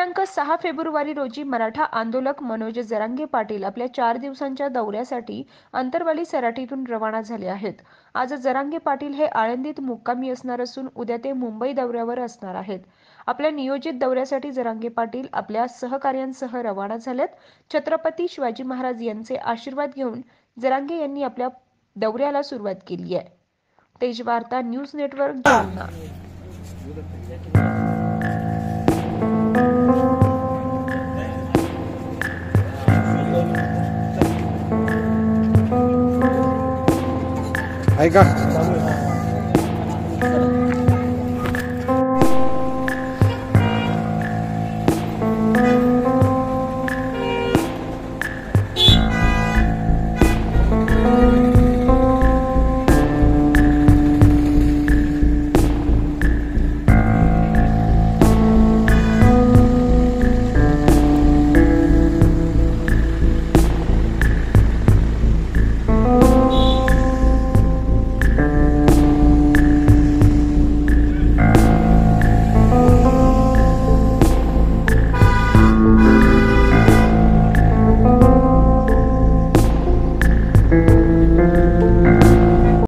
दिनांक 6 फेब्रुवारी रोजी मराठा आंदोलक मनोज जरांगे पाटील आपल्या 4 दिवसांच्या दौऱ्यासाठी अंतरवाली सराटीतून रवाना झाले आहेत. आज जरांगे पाटील हे आळंदीत मुक्कामी असणार असून उद्या ते मुंबई दौऱ्यावर असणार आहेत. आपल्या नियोजित दौऱ्यासाठी जरांगे पाटील आपल्या सहकार्यांसह रवाना झालेत. छत्रपती शिवाजी महाराज यांचे आशीर्वाद घेऊन जरांगे यांनी आपल्या दौऱ्याला सुरुवात केली आहे. Tejvarta news network Jalna. ऐका